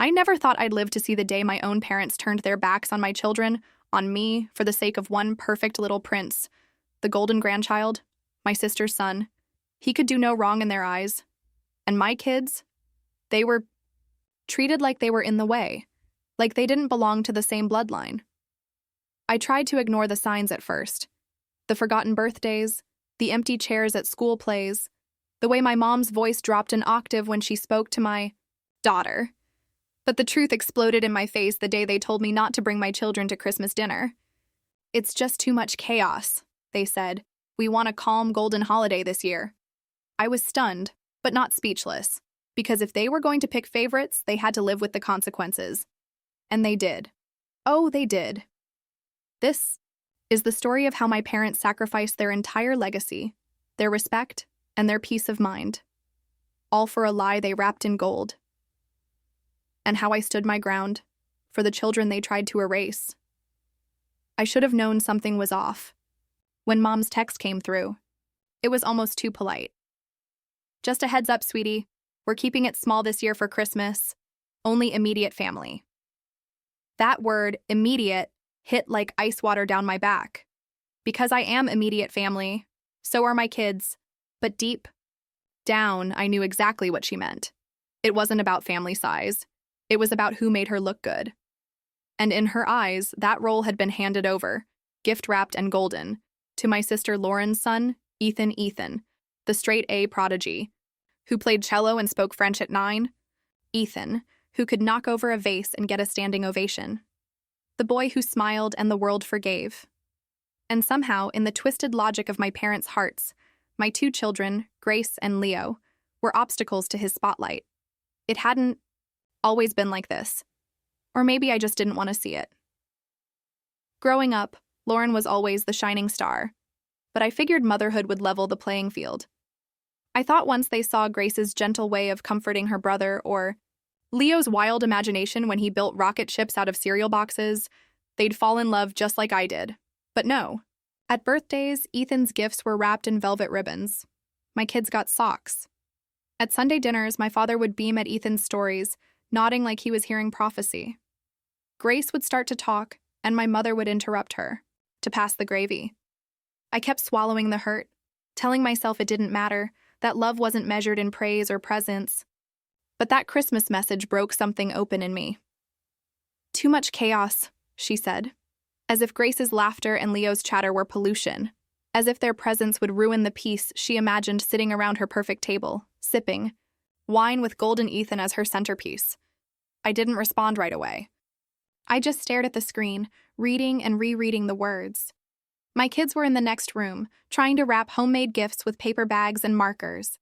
I never thought I'd live to see the day my own parents turned their backs on my children, on me, for the sake of one perfect little prince, the golden grandchild, my sister's son. He could do no wrong in their eyes. And my kids, they were treated like they were in the way, like they didn't belong to the same bloodline. I tried to ignore the signs at first. The forgotten birthdays, the empty chairs at school plays, the way my mom's voice dropped an octave when she spoke to my daughter. But the truth exploded in my face the day they told me not to bring my children to Christmas dinner. "It's just too much chaos," they said. "We want a calm golden holiday this year." I was stunned, but not speechless, because if they were going to pick favorites, they had to live with the consequences. And they did. Oh, they did. This is the story of how my parents sacrificed their entire legacy, their respect, and their peace of mind, all for a lie they wrapped in gold. And how I stood my ground for the children they tried to erase. I should have known something was off. When Mom's text came through, it was almost too polite. "Just a heads up, sweetie. We're keeping it small this year for Christmas. Only immediate family." That word, immediate, hit like ice water down my back. Because I am immediate family, so are my kids. But deep down, I knew exactly what she meant. It wasn't about family size. It was about who made her look good. And in her eyes, that role had been handed over, gift-wrapped and golden, to my sister Lauren's son, Ethan, the straight-A prodigy, who played cello and spoke French at 9. Ethan, who could knock over a vase and get a standing ovation. The boy who smiled and the world forgave. And somehow, in the twisted logic of my parents' hearts, my two children, Grace and Leo, were obstacles to his spotlight. It hadn't always been like this. Or maybe I just didn't want to see it. Growing up, Lauren was always the shining star, but I figured motherhood would level the playing field. I thought once they saw Grace's gentle way of comforting her brother, or Leo's wild imagination when he built rocket ships out of cereal boxes, they'd fall in love just like I did. But no. At birthdays, Ethan's gifts were wrapped in velvet ribbons. My kids got socks. At Sunday dinners, my father would beam at Ethan's stories, nodding like he was hearing prophecy. Grace would start to talk, and my mother would interrupt her, to pass the gravy. I kept swallowing the hurt, telling myself it didn't matter, that love wasn't measured in praise or presents. But that Christmas message broke something open in me. "Too much chaos," she said, as if Grace's laughter and Leo's chatter were pollution, as if their presence would ruin the peace she imagined sitting around her perfect table, sipping, wine with golden Ethan as her centerpiece. I didn't respond right away. I just stared at the screen, reading and rereading the words. My kids were in the next room, trying to wrap homemade gifts with paper bags and markers.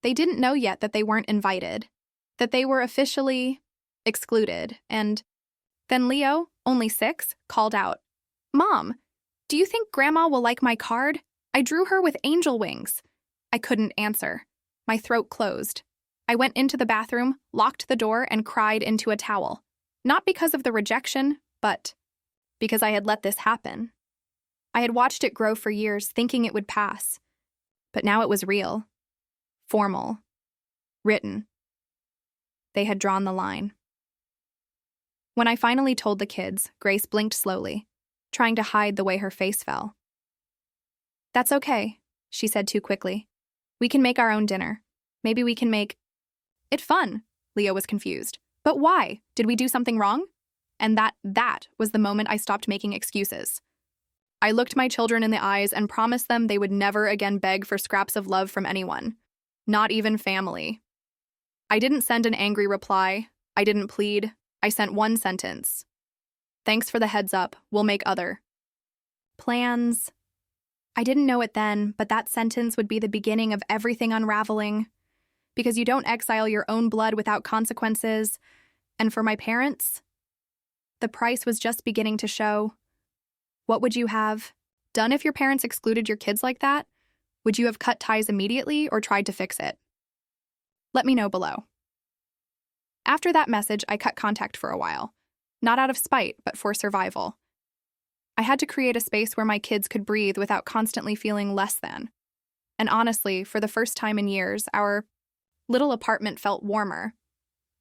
They didn't know yet that they weren't invited, that they were officially excluded, and then Leo, only 6, called out, "Mom, do you think Grandma will like my card? I drew her with angel wings." I couldn't answer. My throat closed. I went into the bathroom, locked the door, and cried into a towel. Not because of the rejection, but because I had let this happen. I had watched it grow for years, thinking it would pass. But now it was real. Formal. Written. They had drawn the line. When I finally told the kids, Grace blinked slowly, trying to hide the way her face fell. "That's okay," she said too quickly. "We can make our own dinner. Maybe we can make it fun." Leo was confused. "But why? Did we do something wrong?" And that was the moment I stopped making excuses. I looked my children in the eyes and promised them they would never again beg for scraps of love from anyone, not even family. I didn't send an angry reply. I didn't plead. I sent one sentence. "Thanks for the heads up. We'll make other plans." I didn't know it then, but that sentence would be the beginning of everything unraveling. Because you don't exile your own blood without consequences. And for my parents, the price was just beginning to show. What would you have done if your parents excluded your kids like that? Would you have cut ties immediately or tried to fix it? Let me know below. After that message, I cut contact for a while. Not out of spite, but for survival. I had to create a space where my kids could breathe without constantly feeling less than. And honestly, for the first time in years, our little apartment felt warmer.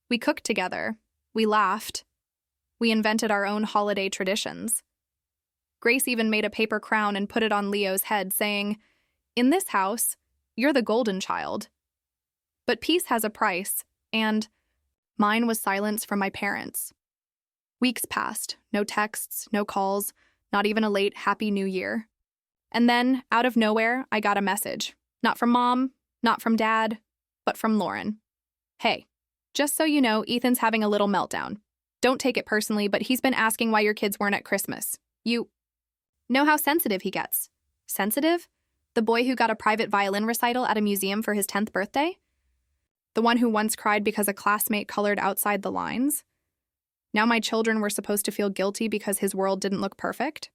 We cooked together, We laughed. We invented our own holiday traditions. Grace even made a paper crown and put it on Leo's head, saying, "In this house, you're the golden child." But peace has a price, and mine was silence from my parents. Weeks passed, no texts, no calls, not even a late Happy New Year. And then, out of nowhere, I got a message. Not from Mom, not from Dad, but from Lauren. "Hey, just so you know, Ethan's having a little meltdown. Don't take it personally, but he's been asking why your kids weren't at Christmas. You know how sensitive he gets." Sensitive? The boy who got a private violin recital at a museum for his 10th birthday? The one who once cried because a classmate colored outside the lines? Now my children were supposed to feel guilty because his world didn't look perfect?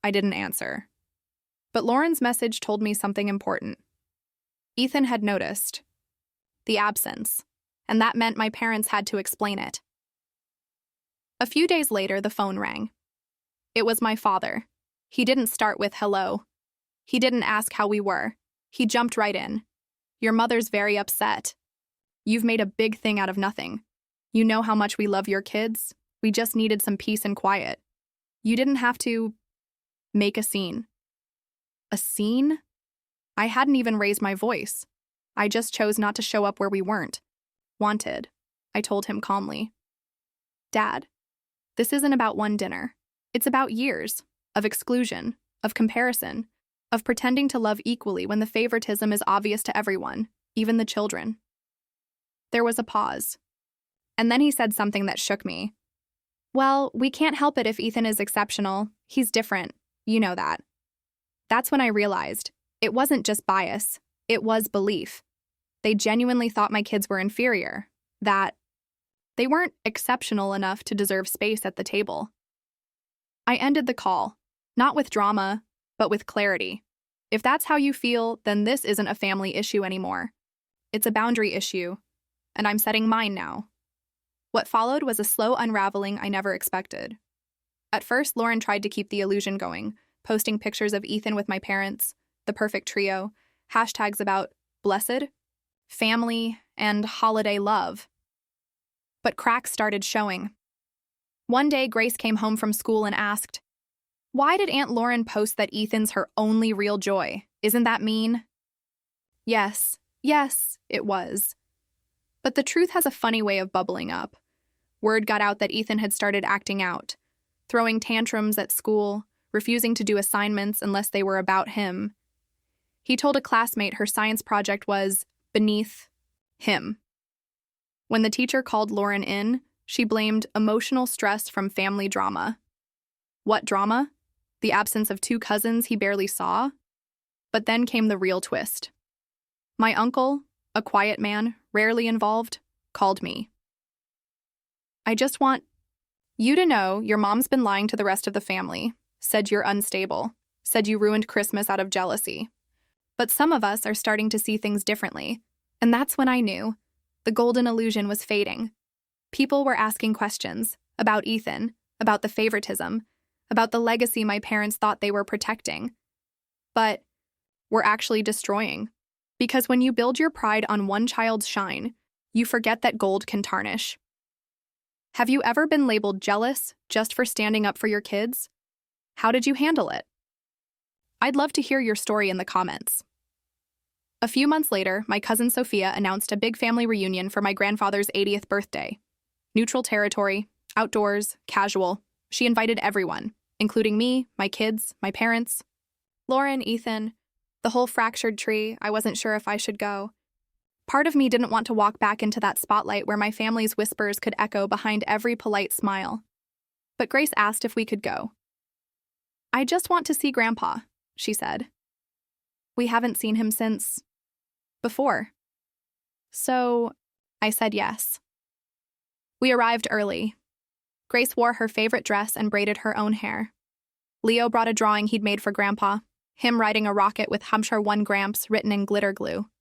I didn't answer. But Lauren's message told me something important. Ethan had noticed the absence, and that meant my parents had to explain it. A few days later, the phone rang. It was my father. He didn't start with hello. He didn't ask how we were. He jumped right in. "Your mother's very upset. You've made a big thing out of nothing. You know how much we love your kids. We just needed some peace and quiet. You didn't have to make a scene." A scene? I hadn't even raised my voice. I just chose not to show up where we weren't wanted, I told him calmly. "Dad, this isn't about one dinner. It's about years of exclusion, of comparison, of pretending to love equally when the favoritism is obvious to everyone, even the children." There was a pause. And then he said something that shook me. "Well, we can't help it if Ethan is exceptional. He's different. You know that." That's when I realized it wasn't just bias, it was belief. They genuinely thought my kids were inferior, that they weren't exceptional enough to deserve space at the table. I ended the call, not with drama, but with clarity. If that's how you feel, then this isn't a family issue anymore. It's a boundary issue, and I'm setting mine now. What followed was a slow unraveling I never expected. At first, Lauren tried to keep the illusion going, posting pictures of Ethan with my parents, the perfect trio, hashtags about blessed, family, and holiday love. But cracks started showing. One day, Grace came home from school and asked, "Why did Aunt Lauren post that Ethan's her only real joy? Isn't that mean?" Yes, it was. But the truth has a funny way of bubbling up. Word got out that Ethan had started acting out, throwing tantrums at school, refusing to do assignments unless they were about him. He told a classmate her science project was beneath him. When the teacher called Lauren in, she blamed emotional stress from family drama. What drama? The absence of two cousins he barely saw? But then came the real twist. My uncle, a quiet man, rarely involved, called me. "I just want you to know your mom's been lying to the rest of the family, said you're unstable, said you ruined Christmas out of jealousy. But some of us are starting to see things differently, and that's when I knew the golden illusion was fading. People were asking questions about Ethan, about the favoritism, about the legacy my parents thought they were protecting, but were actually destroying. Because when you build your pride on one child's shine, you forget that gold can tarnish. Have you ever been labeled jealous just for standing up for your kids? How did you handle it? I'd love to hear your story in the comments. A few months later, my cousin Sophia announced a big family reunion for my grandfather's 80th birthday. Neutral territory, outdoors, casual. She invited everyone, including me, my kids, my parents. Lauren, Ethan, the whole fractured tree. I wasn't sure if I should go. Part of me didn't want to walk back into that spotlight where my family's whispers could echo behind every polite smile. But Grace asked if we could go. "I just want to see Grandpa," she said. "We haven't seen him since before." So I said yes. We arrived early. Grace wore her favorite dress and braided her own hair. Leo brought a drawing he'd made for Grandpa, him riding a rocket with Hampshire 1 Gramps written in glitter glue.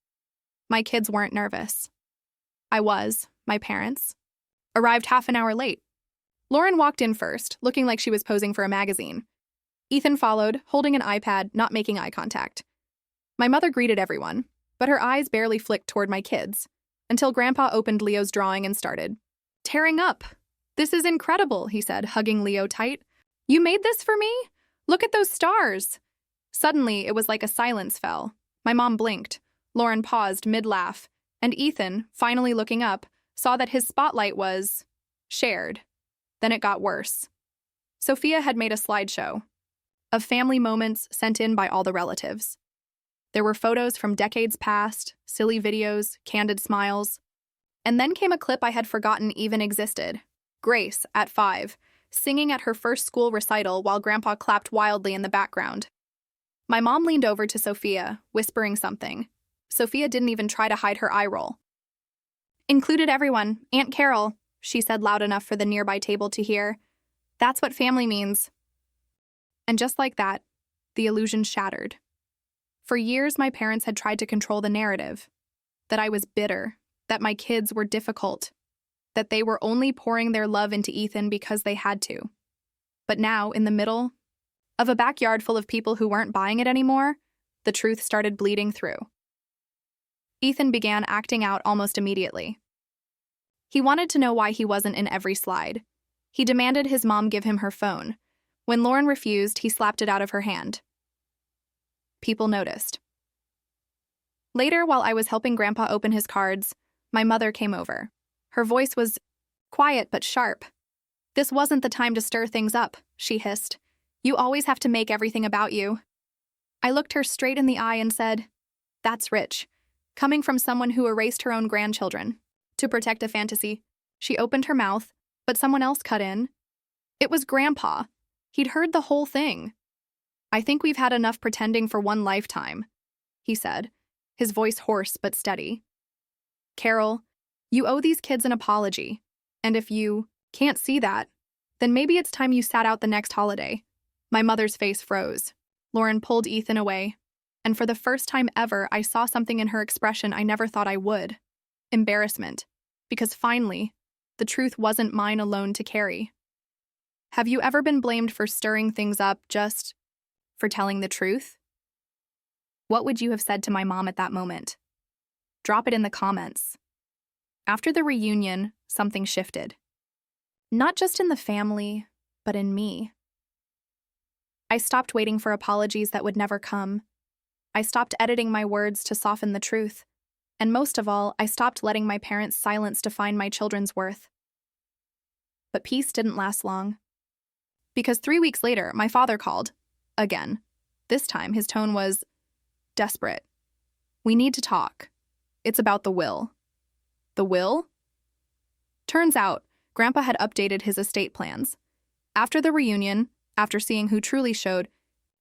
My kids weren't nervous. I was, my parents. Arrived half an hour late. Lauren walked in first, looking like she was posing for a magazine. Ethan followed, holding an iPad, not making eye contact. My mother greeted everyone, but her eyes barely flicked toward my kids, until Grandpa opened Leo's drawing and started. tearing up. "This is incredible," he said, hugging Leo tight. "You made this for me? Look at those stars." Suddenly, it was like a silence fell. My mom blinked. Lauren paused mid-laugh, and Ethan, finally looking up, saw that his spotlight was shared. Then it got worse. Sophia had made a slideshow of family moments sent in by all the relatives. There were photos from decades past, silly videos, candid smiles. And then came a clip I had forgotten even existed. Grace, at 5, singing at her first school recital while Grandpa clapped wildly in the background. My mom leaned over to Sophia, whispering something. Sophia didn't even try to hide her eye roll. "Included everyone, Aunt Carol," she said loud enough for the nearby table to hear. "That's what family means." And just like that, the illusion shattered. For years, my parents had tried to control the narrative. That I was bitter, that my kids were difficult, that they were only pouring their love into Ethan because they had to. But now, in the middle of a backyard full of people who weren't buying it anymore, the truth started bleeding through. Ethan began acting out almost immediately. He wanted to know why he wasn't in every slide. He demanded his mom give him her phone. When Lauren refused, he slapped it out of her hand. People noticed. Later, while I was helping Grandpa open his cards, my mother came over. Her voice was quiet but sharp. "This wasn't the time to stir things up," she hissed. "You always have to make everything about you." I looked her straight in the eye and said, "That's rich. Coming from someone who erased her own grandchildren to protect a fantasy." She opened her mouth, but someone else cut in. It was Grandpa. He'd heard the whole thing. "I think we've had enough pretending for one lifetime," he said, his voice hoarse but steady. "Carol, you owe these kids an apology, and if you can't see that, then maybe it's time you sat out the next holiday." My mother's face froze. Lauren pulled Ethan away, and for the first time ever, I saw something in her expression I never thought I would. Embarrassment, because finally, the truth wasn't mine alone to carry. Have you ever been blamed for stirring things up just for telling the truth? What would you have said to my mom at that moment? Drop it in the comments. After the reunion, something shifted. Not just in the family, but in me. I stopped waiting for apologies that would never come. I stopped editing my words to soften the truth. And most of all, I stopped letting my parents' silence define my children's worth. But peace didn't last long. Because 3 weeks later, my father called. Again. This time, his tone was desperate. "We need to talk. It's about the will." The will? Turns out, Grandpa had updated his estate plans. After the reunion, after seeing who truly showed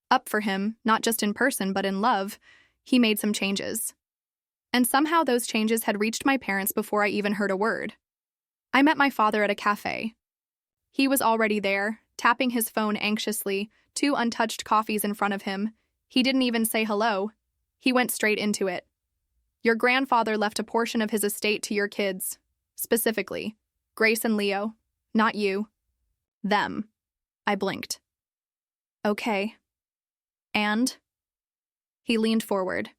up for him, not just in person but in love, he made some changes. And somehow those changes had reached my parents before I even heard a word. I met my father at a cafe. He was already there, tapping his phone anxiously, 2 untouched coffees in front of him. He didn't even say hello. He went straight into it. "Your grandfather left a portion of his estate to your kids. Specifically, Grace and Leo. Not you. Them." I blinked. "Okay. And?" He leaned forward.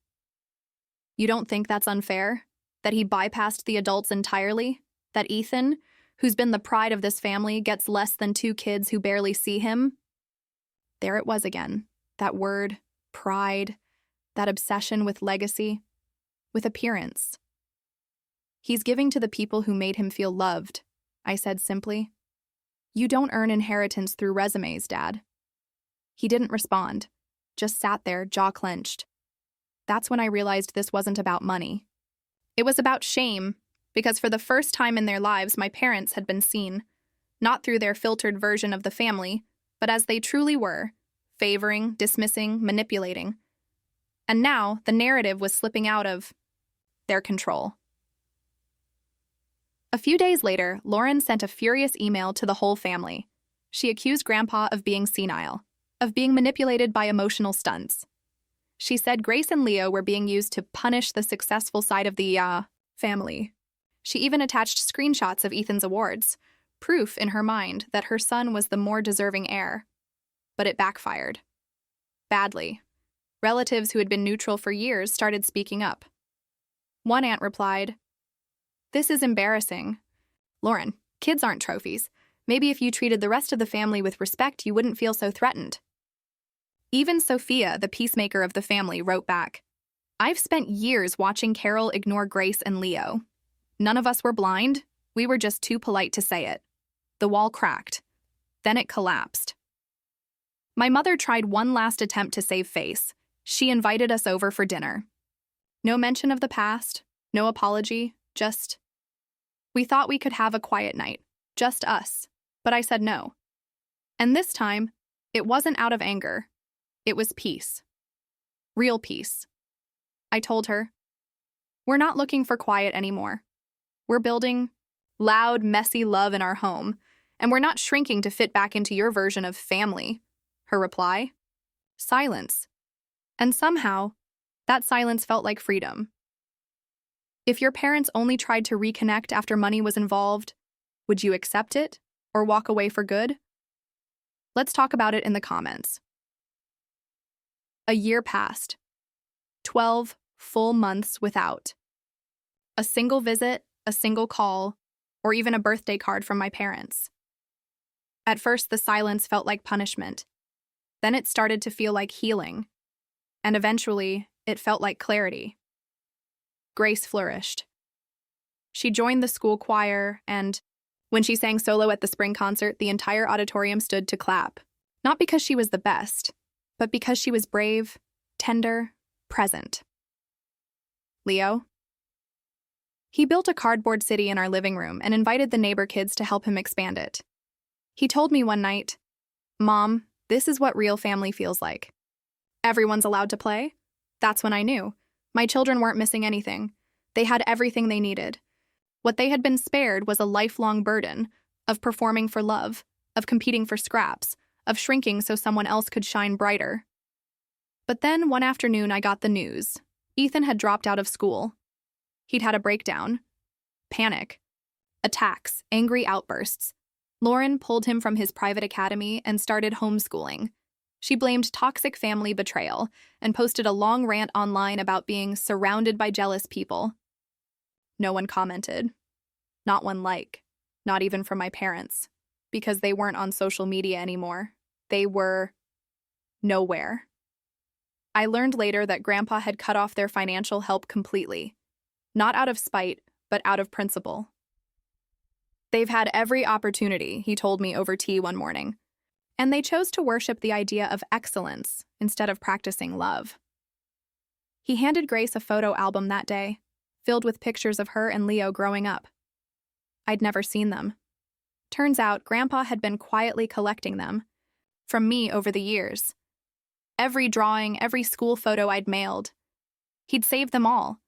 "You don't think that's unfair? That he bypassed the adults entirely? That Ethan, who's been the pride of this family, gets less than 2 kids who barely see him?" There it was again. That word, pride, that obsession with legacy, with appearance. "He's giving to the people who made him feel loved," I said simply. "You don't earn inheritance through resumes, Dad." He didn't respond, just sat there, jaw clenched. That's when I realized this wasn't about money. It was about shame, because for the first time in their lives, my parents had been seen, not through their filtered version of the family, but as they truly were, favoring, dismissing, manipulating. And now, the narrative was slipping out of their control. A few days later, Lauren sent a furious email to the whole family. She accused Grandpa of being senile, of being manipulated by emotional stunts. She said Grace and Leo were being used to punish the successful side of the, family. She even attached screenshots of Ethan's awards, proof in her mind that her son was the more deserving heir. But it backfired. Badly. Relatives who had been neutral for years started speaking up. One aunt replied, "This is embarrassing. Lauren, Kids aren't trophies. Maybe if you treated the rest of the family with respect, you wouldn't feel so threatened. Even Sophia, the peacemaker of the family, wrote back, I've spent years watching Carol ignore Grace and Leo. None of us were blind. We were just too polite to say it. The wall cracked. Then it collapsed. My mother tried one last attempt to save face. She invited us over for dinner. No mention of the past, no apology, just... We thought we could have a quiet night, just us, but I said no. And this time, it wasn't out of anger. It was peace. Real peace. I told her, we're not looking for quiet anymore. We're building loud, messy love in our home, and we're not shrinking to fit back into your version of family. Her reply? Silence. And somehow, that silence felt like freedom. If your parents only tried to reconnect after money was involved, would you accept it or walk away for good? Let's talk about it in the comments. A year passed. 12 full months without a single visit, a single call, or even a birthday card from my parents. At first, the silence felt like punishment. Then it started to feel like healing. And eventually, it felt like clarity. Grace flourished. She joined the school choir, and when she sang solo at the spring concert, the entire auditorium stood to clap. Not because she was the best, but because she was brave, tender, present. Leo? He built a cardboard city in our living room and invited the neighbor kids to help him expand it. He told me one night, Mom, this is what real family feels like. Everyone's allowed to play? That's when I knew. My children weren't missing anything. They had everything they needed. What they had been spared was a lifelong burden of performing for love, of competing for scraps, of shrinking so someone else could shine brighter. But then one afternoon I got the news. Ethan had dropped out of school. He'd had a breakdown. Panic. Attacks, angry outbursts. Lauren pulled him from his private academy and started homeschooling. She blamed toxic family betrayal and posted a long rant online about being surrounded by jealous people. No one commented. Not one like. Not even from my parents. Because they weren't on social media anymore. They were nowhere. I learned later that Grandpa had cut off their financial help completely. Not out of spite, but out of principle. They've had every opportunity, he told me over tea one morning. And they chose to worship the idea of excellence instead of practicing love. He handed Grace a photo album that day, filled with pictures of her and Leo growing up. I'd never seen them. Turns out Grandpa had been quietly collecting them, from me over the years. Every drawing, every school photo I'd mailed. He'd saved them all,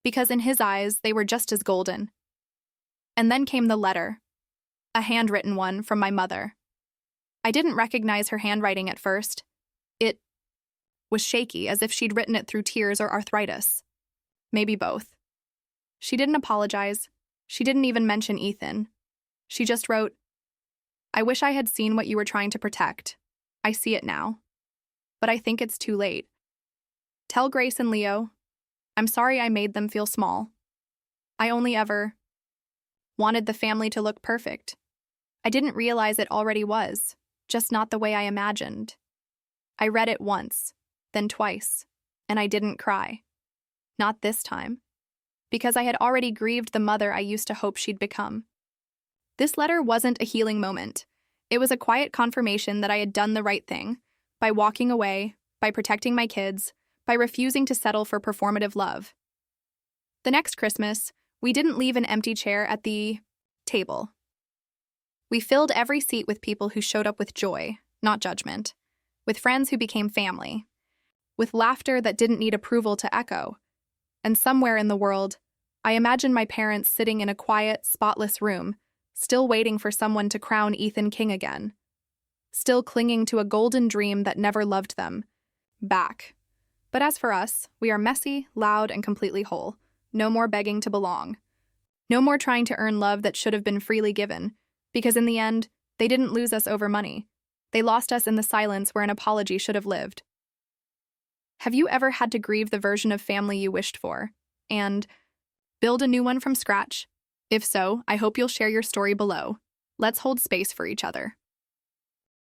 because in his eyes they were just as golden. And then came the letter, a handwritten one from my mother. I didn't recognize her handwriting at first. It was shaky, as if she'd written it through tears or arthritis. Maybe both. She didn't apologize. She didn't even mention Ethan. She just wrote, I wish I had seen what you were trying to protect. I see it now. But I think it's too late. Tell Grace and Leo, I'm sorry I made them feel small. I only ever wanted the family to look perfect. I didn't realize it already was. Just not the way I imagined. I read it once, then twice, and I didn't cry. Not this time. Because I had already grieved the mother I used to hope she'd become. This letter wasn't a healing moment. It was a quiet confirmation that I had done the right thing, by walking away, by protecting my kids, by refusing to settle for performative love. The next Christmas, we didn't leave an empty chair at the table. We filled every seat with people who showed up with joy, not judgment, with friends who became family, with laughter that didn't need approval to echo. And somewhere in the world, I imagined my parents sitting in a quiet, spotless room, still waiting for someone to crown Ethan king again, still clinging to a golden dream that never loved them back. But as for us, we are messy, loud, and completely whole. No more begging to belong. No more trying to earn love that should have been freely given. Because in the end, they didn't lose us over money. They lost us in the silence where an apology should have lived. Have you ever had to grieve the version of family you wished for, and build a new one from scratch? If so, I hope you'll share your story below. Let's hold space for each other.